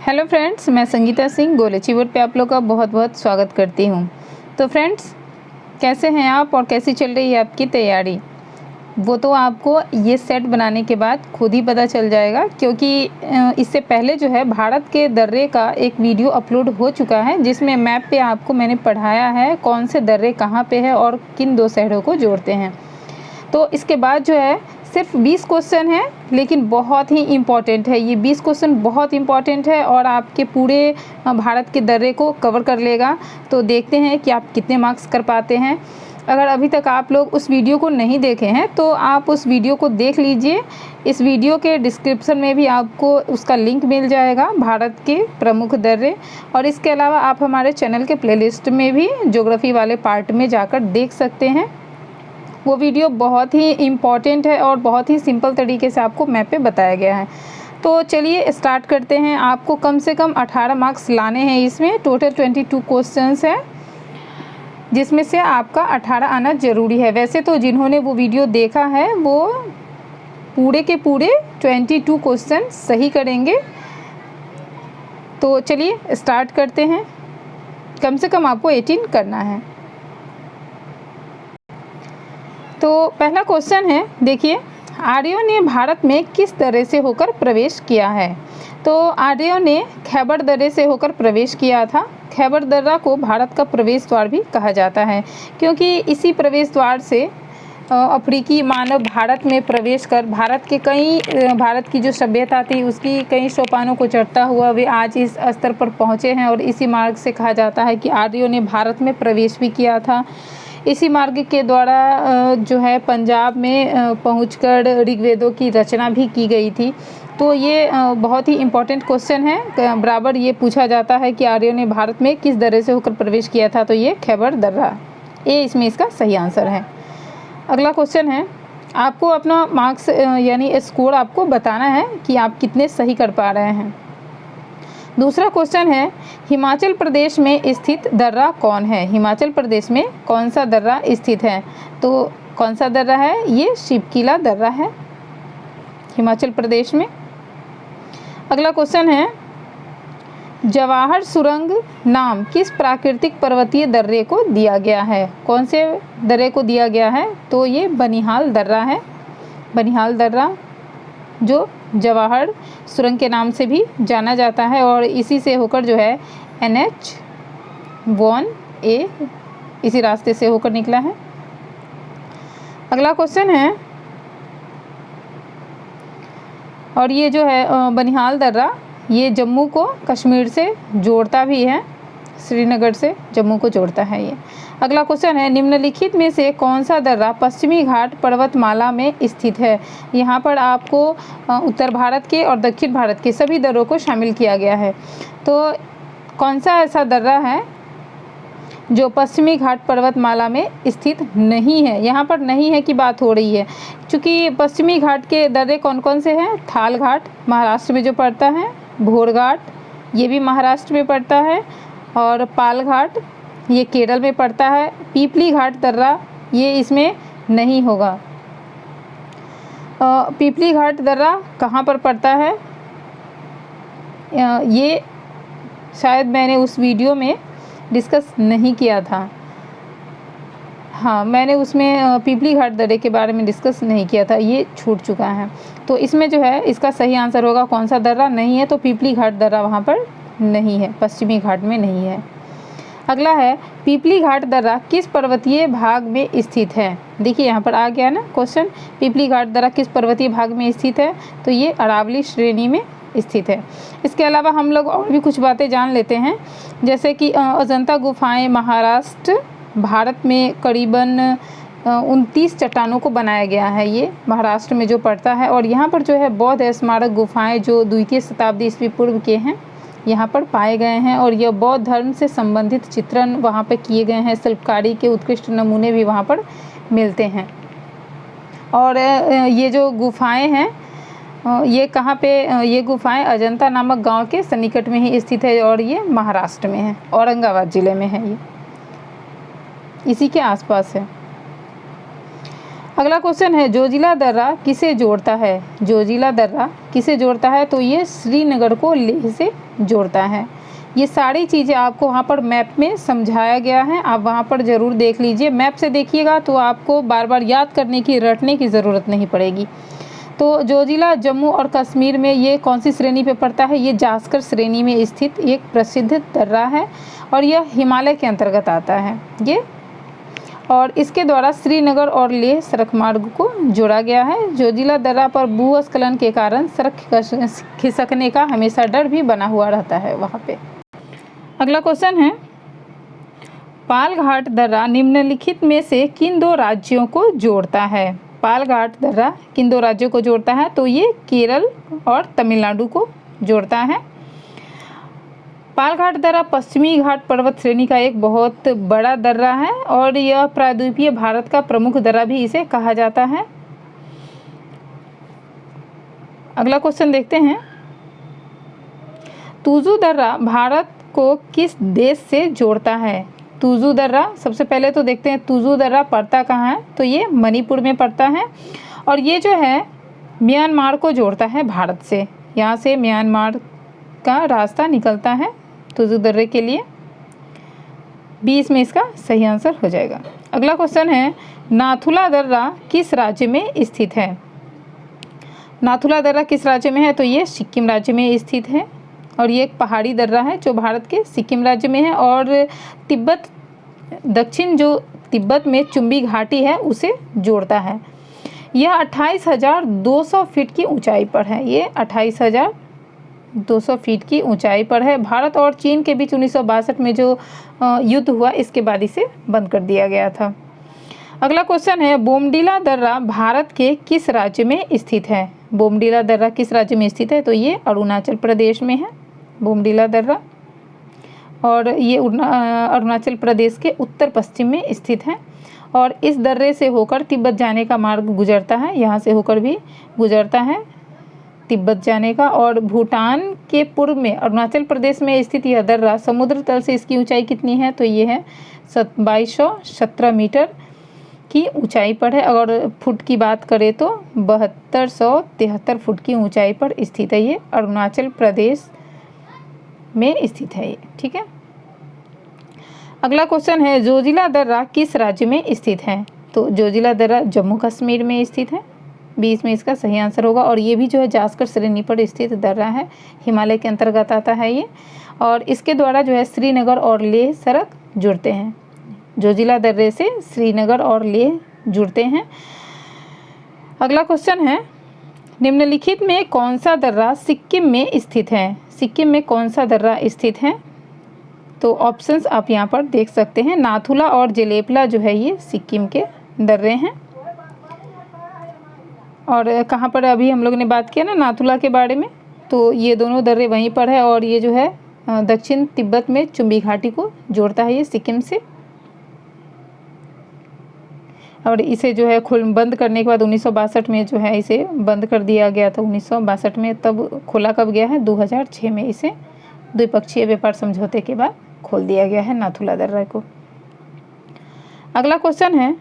Hello friends, मैं संगीता सिंह गोल achiever पे आप लोग का बहुत बहुत स्वागत करती हूँ। तो फ्रेंड्स, कैसे हैं आप और कैसी चल रही है आपकी तैयारी? वो तो आपको ये सेट बनाने के बाद खुद ही पता चल जाएगा, क्योंकि इससे पहले जो है भारत के दर्रे का एक वीडियो अपलोड हो चुका है, जिसमें मैप पे आपको मैंने पढ़ाया है कौन से दर्रे कहाँ पे है और किन दो शहरों को जोड़ते हैं। तो इसके बाद जो है सिर्फ 20 क्वेश्चन है, लेकिन बहुत ही इम्पॉर्टेंट है। ये 20 क्वेश्चन बहुत इम्पॉर्टेंट है और आपके पूरे भारत के दर्रे को कवर कर लेगा। तो देखते हैं कि आप कितने मार्क्स कर पाते हैं। अगर अभी तक आप लोग उस वीडियो को नहीं देखे हैं तो आप उस वीडियो को देख लीजिए। इस वीडियो के डिस्क्रिप्शन में भी आपको उसका लिंक मिल जाएगा, भारत के प्रमुख दर्रे। और इसके अलावा आप हमारे चैनल के प्लेलिस्ट में भी ज्योग्राफी वाले पार्ट में जाकर देख सकते हैं। वो वीडियो बहुत ही इम्पॉर्टेंट है और बहुत ही सिंपल तरीके से आपको मैप पे बताया गया है। तो चलिए स्टार्ट करते हैं। आपको कम से कम 18 मार्क्स लाने हैं। इसमें टोटल 22 क्वेश्चंस हैं, जिसमें से आपका 18 आना ज़रूरी है। वैसे तो जिन्होंने वो वीडियो देखा है वो पूरे के पूरे 22 क्वेश्चन सही करेंगे। तो चलिए स्टार्ट करते हैं। कम से कम आपको 18 करना है। तो पहला क्वेश्चन है, देखिए, आर्यों ने भारत में किस दर्रे से होकर प्रवेश किया है? तो आर्यों ने खैबर दर्रे से होकर प्रवेश किया था। खैबर दर्रा को भारत का प्रवेश द्वार भी कहा जाता है, क्योंकि इसी प्रवेश द्वार से अफ्रीकी मानव भारत में प्रवेश कर भारत की जो सभ्यता थी उसकी कई सोपानों को चढ़ता हुआ वे आज इस स्तर पर पहुँचे हैं। और इसी मार्ग से कहा जाता है कि आर्यों ने भारत में प्रवेश भी किया था। इसी मार्ग के द्वारा जो है पंजाब में पहुंचकर ऋग्वेदों की रचना भी की गई थी। तो ये बहुत ही इम्पोर्टेंट क्वेश्चन है। बराबर ये पूछा जाता है कि आर्यों ने भारत में किस दर्रे से होकर प्रवेश किया था, तो ये खैबर दर्रा, ये इसमें इसका सही आंसर है। अगला क्वेश्चन है, आपको अपना मार्क्स यानी स्कोर आपको बताना है कि आप कितने सही कर पा रहे हैं। दूसरा क्वेश्चन है, हिमाचल प्रदेश में स्थित दर्रा कौन है? हिमाचल प्रदेश में कौन सा दर्रा स्थित है? तो कौन सा दर्रा है? ये शिवकीला दर्रा है हिमाचल प्रदेश में। अगला क्वेश्चन है, जवाहर सुरंग नाम किस प्राकृतिक पर्वतीय दर्रे को दिया गया है? कौन से दर्रे को दिया गया है? तो ये बनिहाल दर्रा है। बनिहाल दर्रा जो जवाहर सुरंग के नाम से भी जाना जाता है और इसी से होकर जो है NH1A इसी रास्ते से होकर निकला है। अगला क्वेश्चन है, और ये जो है बनिहाल दर्रा ये जम्मू को कश्मीर से जोड़ता भी है, श्रीनगर से जम्मू को जोड़ता है ये। अगला क्वेश्चन है, निम्नलिखित में से कौन सा दर्रा पश्चिमी घाट पर्वतमाला में स्थित है? यहाँ पर आपको उत्तर भारत के और दक्षिण भारत के सभी दर्रों को शामिल किया गया है। तो कौन सा ऐसा दर्रा है जो पश्चिमी घाट पर्वतमाला में स्थित नहीं है? यहाँ पर नहीं है की बात हो रही है, क्योंकि पश्चिमी घाट के दर्रे कौन कौन से हैं? थाल घाट महाराष्ट्र में जो पड़ता है, भोर घाट ये भी महाराष्ट्र में पड़ता है, और पाल घाट ये केरल में पड़ता है। पीपली घाट दर्रा ये इसमें नहीं होगा। पीपली घाट दर्रा कहाँ पर पड़ता है? ये शायद मैंने उस वीडियो में डिस्कस नहीं किया था। हाँ, मैंने उसमें पीपली घाट दर्रे के बारे में डिस्कस नहीं किया था, ये छूट चुका है। तो इसमें जो है इसका सही आंसर होगा कौन सा दर्रा नहीं है, तो पीपली घाट दर्रा वहाँ पर नहीं है, पश्चिमी घाट में नहीं है। अगला है, पीपली घाट दर्रा किस पर्वतीय भाग में स्थित है? देखिए यहाँ पर आ गया ना क्वेश्चन, पीपली घाट दर्रा किस पर्वतीय भाग में स्थित है? तो ये अरावली श्रेणी में स्थित है। इसके अलावा हम लोग और भी कुछ बातें जान लेते हैं, जैसे कि अजंता गुफाएं महाराष्ट्र भारत में करीबन 29 चट्टानों को बनाया गया है। ये महाराष्ट्र में जो पड़ता है, और यहाँ पर जो है बौद्ध स्मारक गुफाएं जो द्वितीय शताब्दी ईस्वी पूर्व के हैं यहाँ पर पाए गए हैं, और यह बौद्ध धर्म से संबंधित चित्रण वहाँ पर किए गए हैं। शिल्पकारी के उत्कृष्ट नमूने भी वहाँ पर मिलते हैं। और ये जो गुफाएं हैं ये कहाँ पे? ये गुफाएं अजंता नामक गांव के सन्निकट में ही स्थित है, और ये महाराष्ट्र में है, औरंगाबाद ज़िले में है, ये इसी के आसपास है। अगला क्वेश्चन है जोजिला दर्रा किसे जोड़ता है? जोजिला दर्रा किसे जोड़ता है? तो ये श्रीनगर को लेह से जोड़ता है। ये सारी चीज़ें आपको वहाँ पर मैप में समझाया गया है, आप वहाँ पर ज़रूर देख लीजिए। मैप से देखिएगा तो आपको बार बार याद करने की, रटने की ज़रूरत नहीं पड़ेगी। तो जोजिला जम्मू और कश्मीर में ये कौन सी श्रेणी पे पड़ता है? ये जास्कर श्रेणी में स्थित एक प्रसिद्ध दर्रा है और यह हिमालय के अंतर्गत आता है ये, और इसके द्वारा श्रीनगर और लेह सड़क मार्ग को जोड़ा गया है। जोजिला दर्रा पर भूस्खलन के कारण सड़क खिसकने का हमेशा डर भी बना हुआ रहता है वहाँ पे। अगला क्वेश्चन है पालघाट दर्रा निम्नलिखित में से किन दो राज्यों को जोड़ता है? पालघाट दर्रा किन दो राज्यों को जोड़ता है? तो ये केरल और तमिलनाडु को जोड़ता है। पालघाट दर्रा पश्चिमी घाट पर्वत श्रेणी का एक बहुत बड़ा दर्रा है और यह प्रायद्वीपीय भारत का प्रमुख दर्रा भी इसे कहा जाता है। अगला क्वेश्चन देखते हैं तुजु दर्रा भारत को किस देश से जोड़ता है? तुजु दर्रा, सबसे पहले तो देखते हैं तुजु दर्रा पड़ता कहाँ है? तो ये मणिपुर में पड़ता है और ये जो है म्यांमार को जोड़ता है भारत से। यहाँ से म्यांमार का रास्ता निकलता है तुजु दर्रे के लिए। 20 में इसका सही आंसर हो जाएगा। अगला क्वेश्चन है नाथुला दर्रा किस राज्य में स्थित है? नाथुला दर्रा किस राज्य में है? तो ये सिक्किम राज्य में स्थित है और ये एक पहाड़ी दर्रा है जो भारत के सिक्किम राज्य में है और तिब्बत दक्षिण जो तिब्बत में चुंबी घाटी है उसे जोड़ता है। यह 28,200 फीट की ऊंचाई पर है। ये 28,200 फीट की ऊंचाई पर है। भारत और चीन के बीच 1962 में जो युद्ध हुआ इसके बाद इसे बंद कर दिया गया था। अगला क्वेश्चन है बोमडिला दर्रा भारत के किस राज्य में स्थित है? बोमडिला दर्रा किस राज्य में स्थित है? तो ये अरुणाचल प्रदेश में है बोमडिला दर्रा और ये अरुणाचल प्रदेश के उत्तर पश्चिम में स्थित है और इस दर्रे से होकर तिब्बत जाने का मार्ग गुजरता है। यहाँ से होकर भी गुजरता है तिब्बत जाने का। और भूटान के पूर्व में अरुणाचल प्रदेश में स्थित यह दर्रा समुद्र तल से इसकी ऊंचाई कितनी है? तो ये है 2217 मीटर की ऊंचाई पर है। अगर फुट की बात करें तो 7273 फुट की ऊंचाई पर स्थित है। ये अरुणाचल प्रदेश में स्थित है ये, ठीक है। अगला क्वेश्चन है जोजिला दर्रा किस राज्य में स्थित है? तो जोजिला दर्रा जम्मू कश्मीर में स्थित है। 20 में इसका सही आंसर होगा और ये भी जो है जास्कर श्रेणी पर स्थित दर्रा है, हिमालय के अंतर्गत आता है ये और इसके द्वारा जो है श्रीनगर और लेह सड़क जुड़ते हैं। जोजिला दर्रे से श्रीनगर और लेह जुड़ते हैं। अगला क्वेश्चन है निम्नलिखित में कौन सा दर्रा सिक्किम में स्थित है? सिक्किम में कौन सा दर्रा स्थित है? तो ऑप्शंस आप यहाँ पर देख सकते हैं। नाथुला और जेलेपला जो है ये सिक्किम के दर्रे हैं। और कहाँ पर अभी हम लोग ने बात किया ना नाथुला के बारे में, तो ये दोनों दर्रे वहीं पर है और ये जो है दक्षिण तिब्बत में चुंबी घाटी को जोड़ता है ये सिक्किम से। और इसे जो है बंद करने के बाद 1962 में जो है इसे बंद कर दिया गया था 1962 में। तब खोला कब गया है? 2006 में इसे द्विपक्षीय व्यापार समझौते के बाद खोल दिया गया है नाथुला दर्रा को। अगला क्वेश्चन है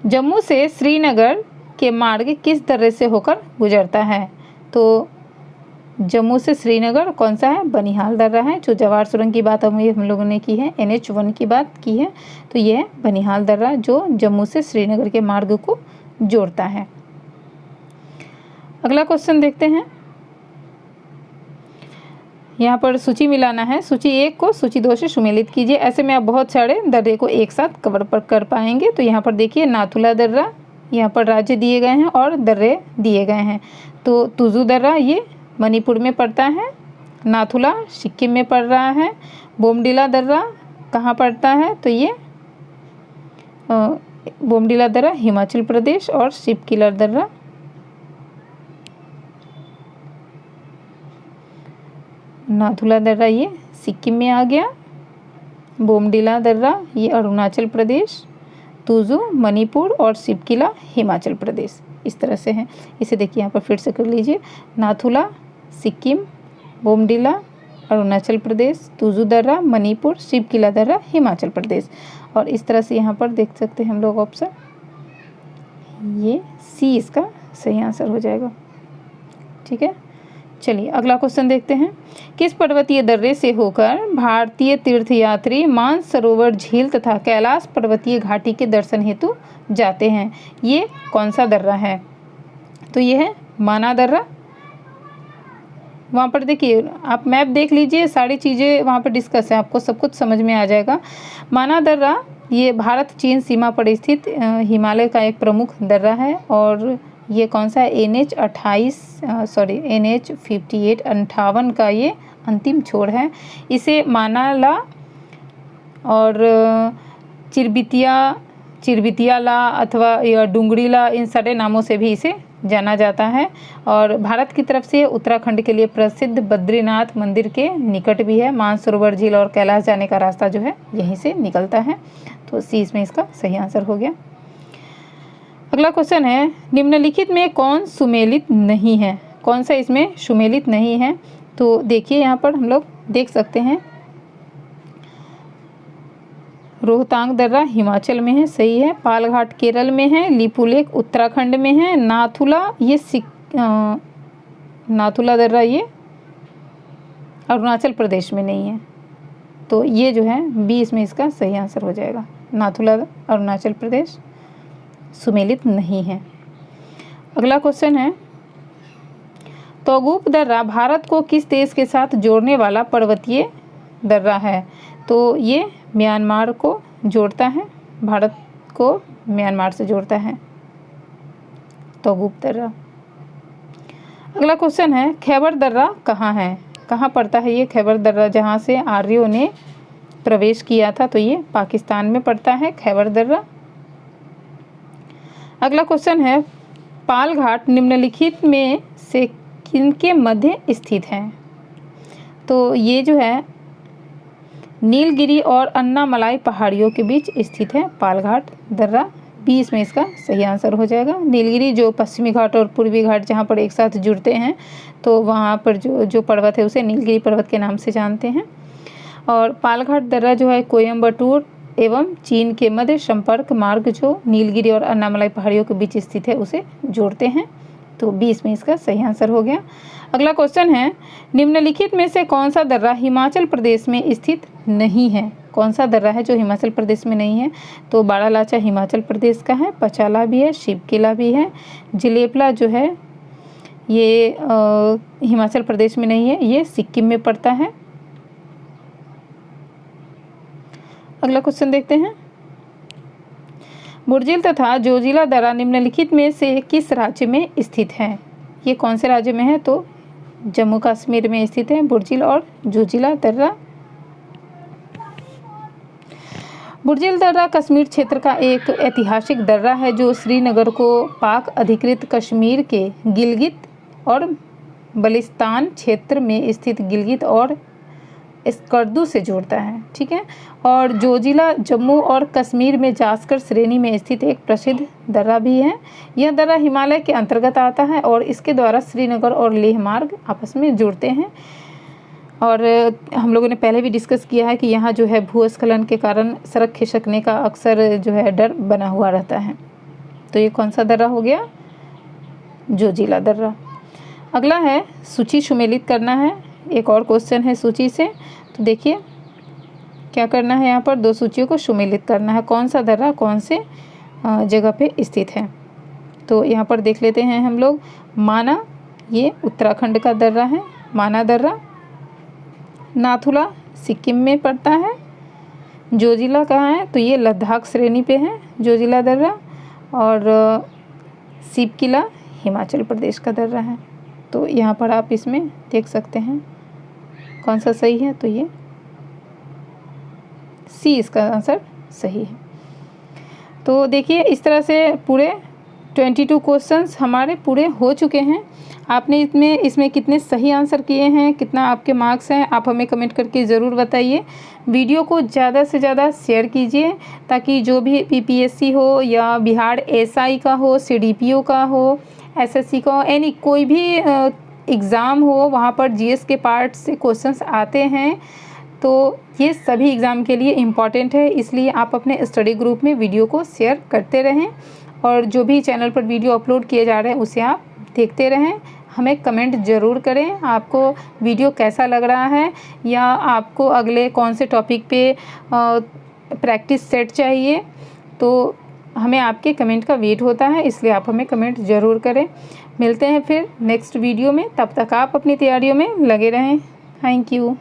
जम्मू से श्रीनगर के मार्ग किस दर्रे से होकर गुजरता है? तो जम्मू से श्रीनगर कौन सा है? बनिहाल दर्रा है। जो जवाहर सुरंग की बात हम लोगों ने की है, NH1 की बात की है, तो ये है बनिहाल दर्रा जो जम्मू से श्रीनगर के मार्ग को जोड़ता है। अगला क्वेश्चन देखते हैं। यहाँ पर सूची मिलाना है। सूची 1 को सूची 2 से सुमेलित कीजिए। ऐसे में आप बहुत सारे दर्रे को एक साथ कवर पर कर पाएंगे। तो यहाँ पर देखिए नाथुला दर्रा, यहाँ पर राज्य दिए गए हैं और दर्रे दिए गए हैं। तो तुजु दर्रा ये मणिपुर में पड़ता है, नाथुला सिक्किम में पड़ रहा है, बोमडिला दर्रा कहाँ पड़ता है? तो ये बोमडिला दर्रा हिमाचल प्रदेश और शिवकिलर दर्रा नाथुला दर्रा ये सिक्किम में आ गया, बोमडिला दर्रा ये अरुणाचल प्रदेश, तुजु मणिपुर और शिवकिला हिमाचल प्रदेश। इस तरह से है। इसे देखिए यहाँ पर फिर से कर लीजिए। नाथुला सिक्किम, बोमडिला अरुणाचल प्रदेश, तुजु दर्रा मणिपुर, शिवकिला दर्रा हिमाचल प्रदेश। और इस तरह से यहाँ पर देख सकते हैं हम लोग ऑप्शन, ये सी इसका सही आंसर हो जाएगा। ठीक है, चलिए अगला क्वेश्चन देखते हैं। किस पर्वतीय दर्रे से होकर भारतीय तीर्थयात्री मानसरोवर झील तथा कैलाश पर्वतीय घाटी के दर्शन हेतु जाते हैं? ये कौन सा दर्रा है? तो ये है माना दर्रा। वहाँ पर देखिए, आप मैप देख लीजिए, सारी चीज़ें वहाँ पर डिस्कस है, आपको सब कुछ समझ में आ जाएगा। माना दर्रा ये भारत चीन सीमा पर स्थित हिमालय का एक प्रमुख दर्रा है और ये कौन सा है? NH 58 का ये अंतिम छोर है। इसे मानाला और चिरबितियाला अथवा या डुंगरीला, इन सारे नामों से भी इसे जाना जाता है और भारत की तरफ से उत्तराखंड के लिए प्रसिद्ध बद्रीनाथ मंदिर के निकट भी है। मानसरोवर झील और कैलाश जाने का रास्ता जो है यहीं से निकलता है। तो सी इसमें इसका सही आंसर हो गया। अगला क्वेश्चन है, निम्नलिखित में कौन सुमेलित नहीं है? कौन सा इसमें सुमेलित नहीं है? तो देखिए यहाँ पर हम लोग देख सकते हैं, रोहतांग दर्रा हिमाचल में है, सही है। पालघाट केरल में है, लिपुलेख उत्तराखंड में है, नाथुला दर्रा ये अरुणाचल प्रदेश में नहीं है। तो ये जो है बी इसमें इसका सही आंसर हो जाएगा। नाथुला अरुणाचल प्रदेश सुमेलित नहीं है। अगला क्वेश्चन है, तोगुप दर्रा भारत को किस देश के साथ जोड़ने वाला पर्वतीय दर्रा है? तो ये म्यांमार को जोड़ता है, भारत को म्यांमार से जोड़ता है तोगुप दर्रा। अगला क्वेश्चन है, खैबर दर्रा कहाँ है? कहाँ पड़ता है ये खैबर दर्रा, जहाँ से आर्यों ने प्रवेश किया था? तो ये पाकिस्तान में पड़ता है खैबर दर्रा। अगला क्वेश्चन है, पालघाट निम्नलिखित में से किनके मध्य स्थित है? तो ये जो है नीलगिरी और अन्नामलाई पहाड़ियों के बीच स्थित है पालघाट दर्रा। बी इसमें इसका सही आंसर हो जाएगा। नीलगिरी जो पश्चिमी घाट और पूर्वी घाट जहाँ पर एक साथ जुड़ते हैं, तो वहाँ पर जो पर्वत है उसे नीलगिरी पर्वत के नाम से जानते हैं। और पालघाट दर्रा जो है कोयम्बटूर एवं चीन के मध्य संपर्क मार्ग जो नीलगिरी और अन्नामलाई पहाड़ियों के बीच स्थित है उसे जोड़ते हैं। तो बी इसमें इसका सही आंसर हो गया। अगला क्वेश्चन है, निम्नलिखित में से कौन सा दर्रा हिमाचल प्रदेश में स्थित नहीं है? कौन सा दर्रा है जो हिमाचल प्रदेश में नहीं है? तो बाड़ालाचा हिमाचल प्रदेश का है, पचाला भी है, शिवकिला भी है, जिलेपला जो है ये हिमाचल प्रदेश में नहीं है, ये सिक्किम में पड़ता है। अगला क्वेश्चन देखते हैं, बुर्जिल तथा जोजिला दर्रा निम्नलिखित में से किस राज्य में स्थित है? ये कौन से राज्य में है? तो जम्मू कश्मीर में स्थित है बुर्जिल और जोजिला दर्रा। बुर्जिल दर्रा कश्मीर क्षेत्र का एक ऐतिहासिक दर्रा है जो श्रीनगर को पाक अधिकृत कश्मीर के गिलगित और बल्तिस्तान क्षेत्र में स्थित गिलगित और स्कर्दू से जोड़ता है। ठीक है, और जोजिला जम्मू और कश्मीर में जास्कर श्रेणी में स्थित एक प्रसिद्ध दर्रा भी है। यह दर्रा हिमालय के अंतर्गत आता है और इसके द्वारा श्रीनगर और लेह मार्ग आपस में जुड़ते हैं। और हम लोगों ने पहले भी डिस्कस किया है कि यहाँ जो है भूस्खलन के कारण सड़क खिसकने का अक्सर जो है डर बना हुआ रहता है। तो ये कौन सा दर्रा हो गया? जोजिला दर्रा। अगला है, सूची सुमेलित करना है। एक और क्वेश्चन है सूची से, तो देखिए क्या करना है, यहाँ पर दो सूचियों को सुमेलित करना है। कौन सा दर्रा कौन से जगह पे स्थित है? तो यहाँ पर देख लेते हैं हम लोग। माना ये उत्तराखंड का दर्रा है, माना दर्रा। नाथुला सिक्किम में पड़ता है। जोजिला कहाँ है? तो ये लद्दाख श्रेणी पे है जोजिला दर्रा। और शिवकिला हिमाचल प्रदेश का दर्रा है। तो यहाँ पर आप इसमें देख सकते हैं कौन सा सही है। तो ये सी इसका आंसर सही है। तो देखिए इस तरह से पूरे 22 क्वेश्चंस हमारे पूरे हो चुके हैं। आपने इसमें कितने सही आंसर किए हैं, कितना आपके मार्क्स हैं, आप हमें कमेंट करके ज़रूर बताइए। वीडियो को ज़्यादा से ज़्यादा शेयर कीजिए ताकि जो भी PPSC हो या बिहार SI का हो, CDPO का हो, SSC का हो, यानी कोई भी एग्ज़ाम हो, वहाँ पर GS के पार्ट से क्वेश्चंस आते हैं। तो ये सभी एग्ज़ाम के लिए इम्पॉर्टेंट है, इसलिए आप अपने स्टडी ग्रुप में वीडियो को शेयर करते रहें। और जो भी चैनल पर वीडियो अपलोड किए जा रहे हैं उसे आप देखते रहें। हमें कमेंट ज़रूर करें आपको वीडियो कैसा लग रहा है, या आपको अगले कौन से टॉपिक पे प्रैक्टिस सेट चाहिए। तो हमें आपके कमेंट का वेट होता है, इसलिए आप हमें कमेंट ज़रूर करें। मिलते हैं फिर नेक्स्ट वीडियो में, तब तक आप अपनी तैयारियों में लगे रहें। Thank you.